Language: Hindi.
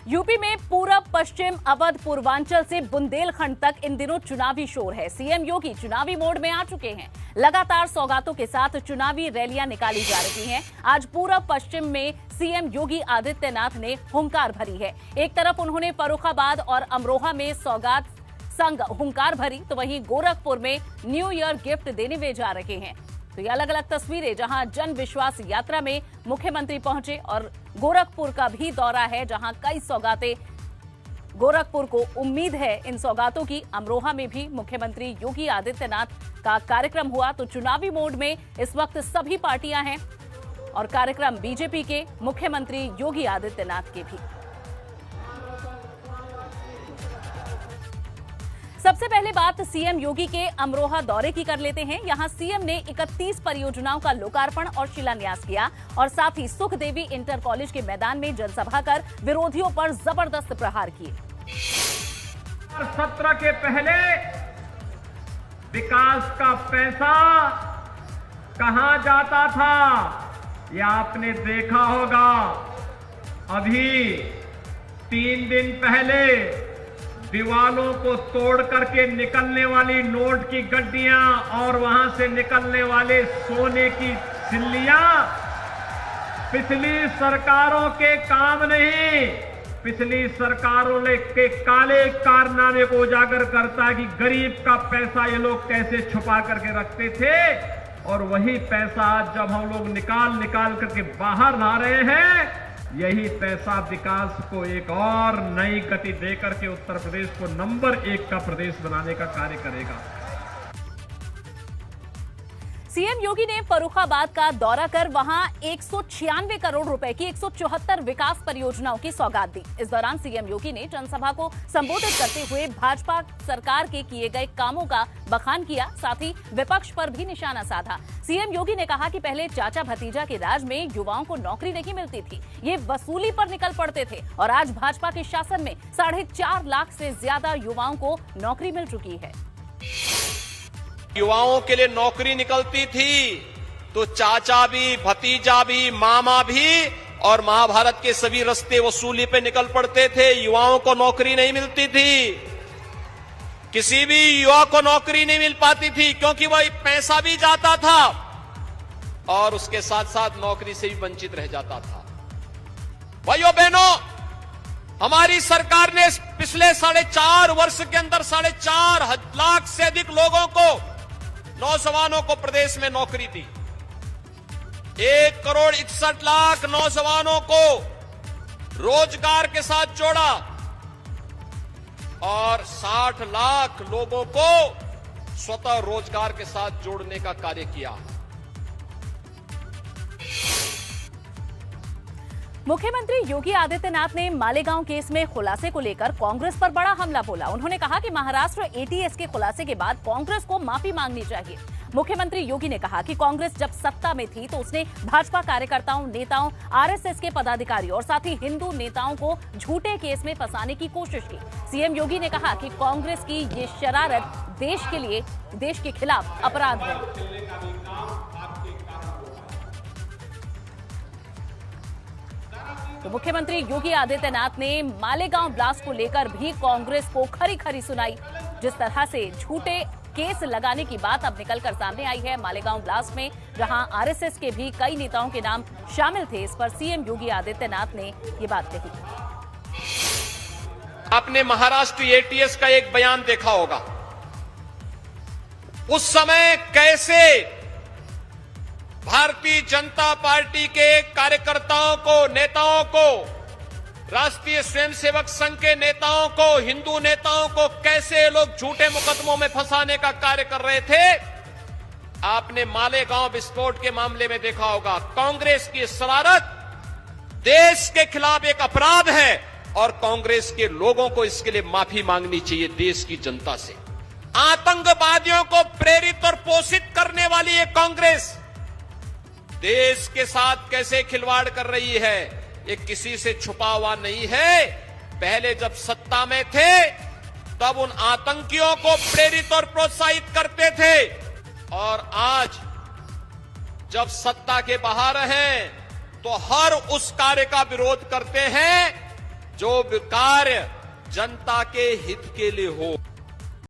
यूपी में पूरब, पश्चिम, अवध, पूर्वांचल से बुंदेलखंड तक इन दिनों चुनावी शोर है। सीएम योगी चुनावी मोड में आ चुके हैं। लगातार सौगातों के साथ चुनावी रैलियां निकाली जा रही हैं। आज पूरब पश्चिम में सीएम योगी आदित्यनाथ ने हुंकार भरी है। एक तरफ उन्होंने फर्रुखाबाद और अमरोहा में सौगात संग हुंकार भरी, तो वहीं गोरखपुर में न्यू ईयर गिफ्ट देने वे जा रहे हैं। तो ये अलग अलग तस्वीरें, जहां जन विश्वास यात्रा में मुख्यमंत्री पहुंचे और गोरखपुर का भी दौरा है, जहां कई सौगातें गोरखपुर को उम्मीद है इन सौगातों की। अमरोहा में भी मुख्यमंत्री योगी आदित्यनाथ का कार्यक्रम हुआ। तो चुनावी मोड में इस वक्त सभी पार्टियां हैं और कार्यक्रम बीजेपी के, मुख्यमंत्री योगी आदित्यनाथ के भी। सबसे पहले बात सीएम योगी के अमरोहा दौरे की कर लेते हैं। यहां सीएम ने 31 परियोजनाओं का लोकार्पण और शिलान्यास किया और साथ ही सुखदेवी इंटर कॉलेज के मैदान में जनसभा कर विरोधियों पर जबरदस्त प्रहार किए। सत्र के पहले विकास का पैसा कहां जाता था, यह आपने देखा होगा। अभी 3 दिन पहले दीवालों को तोड़ करके निकलने वाली नोट की गड्डियां और वहां से निकलने वाले सोने की सिल्लियां पिछली सरकारों के काम नहीं, पिछली सरकारों के काले कारनामे को उजागर करता है कि गरीब का पैसा ये लोग कैसे छुपा करके रखते थे। और वही पैसा जब हम लोग निकाल करके बाहर ला रहे हैं, यही पैसा विकास को एक और नई गति देकर के उत्तर प्रदेश को नंबर 1 का प्रदेश बनाने का कार्य करेगा। सीएम योगी ने फर्रुखाबाद का दौरा कर वहां 196 करोड़ रुपए की 174 विकास परियोजनाओं की सौगात दी। इस दौरान सीएम योगी ने जनसभा को संबोधित करते हुए भाजपा सरकार के किए गए कामों का बखान किया, साथ ही विपक्ष पर भी निशाना साधा। सीएम योगी ने कहा कि पहले चाचा भतीजा के राज में युवाओं को नौकरी नहीं मिलती थी, ये वसूली पर निकल पड़ते थे, और आज भाजपा के शासन में 4.5 लाख से ज्यादा युवाओं को नौकरी मिल चुकी है। युवाओं के लिए नौकरी निकलती थी तो चाचा भी, भतीजा भी, मामा भी और महाभारत के सभी रास्ते वसूली पे निकल पड़ते थे। युवाओं को नौकरी नहीं मिलती थी, किसी भी युवा को नौकरी नहीं मिल पाती थी, क्योंकि वह पैसा भी जाता था और उसके साथ साथ नौकरी से भी वंचित रह जाता था। भाइयों बहनों, हमारी सरकार ने पिछले 4.5 वर्ष के अंदर 4.5 लाख से अधिक लोगों को, नौजवानों को प्रदेश में नौकरी दी। 1 करोड़ 61 लाख नौजवानों को रोजगार के साथ जोड़ा और 60 लाख लोगों को स्वतः रोजगार के साथ जोड़ने का कार्य किया। मुख्यमंत्री योगी आदित्यनाथ ने मालेगांव केस में खुलासे को लेकर कांग्रेस पर बड़ा हमला बोला। उन्होंने कहा कि महाराष्ट्र एटीएस के खुलासे के बाद कांग्रेस को माफी मांगनी चाहिए। मुख्यमंत्री योगी ने कहा कि कांग्रेस जब सत्ता में थी तो उसने भाजपा कार्यकर्ताओं, नेताओं, आरएसएस के पदाधिकारियों और साथ ही हिंदू नेताओं को झूठे केस में फंसाने की कोशिश की। सीएम योगी ने कहा कि कांग्रेस की ये शरारत देश के खिलाफ अपराध है। तो मुख्यमंत्री योगी आदित्यनाथ ने मालेगांव ब्लास्ट को लेकर भी कांग्रेस को खरी सुनाई। जिस तरह से झूठे केस लगाने की बात अब निकलकर सामने आई है मालेगांव ब्लास्ट में, जहां आरएसएस के भी कई नेताओं के नाम शामिल थे, इस पर सीएम योगी आदित्यनाथ ने ये बात कही। आपने महाराष्ट्र एटीएस का एक बयान देखा होगा। उस समय कैसे भारतीय जनता पार्टी के कार्यकर्ताओं को, नेताओं को, राष्ट्रीय स्वयंसेवक संघ के नेताओं को, हिंदू नेताओं को कैसे लोग झूठे मुकदमों में फंसाने का कार्य कर रहे थे। आपने मालेगांव विस्फोट के मामले में देखा होगा। कांग्रेस की शरारत देश के खिलाफ एक अपराध है और कांग्रेस के लोगों को इसके लिए माफी मांगनी चाहिए देश की जनता से। आतंकवादियों को प्रेरित और पोषित करने वाली ये कांग्रेस देश के साथ कैसे खिलवाड़ कर रही है, ये किसी से छुपा हुआ नहीं है। पहले जब सत्ता में थे तब उन आतंकियों को प्रेरित और प्रोत्साहित करते थे, और आज जब सत्ता के बाहर हैं तो हर उस कार्य का विरोध करते हैं जो कार्य जनता के हित के लिए हो।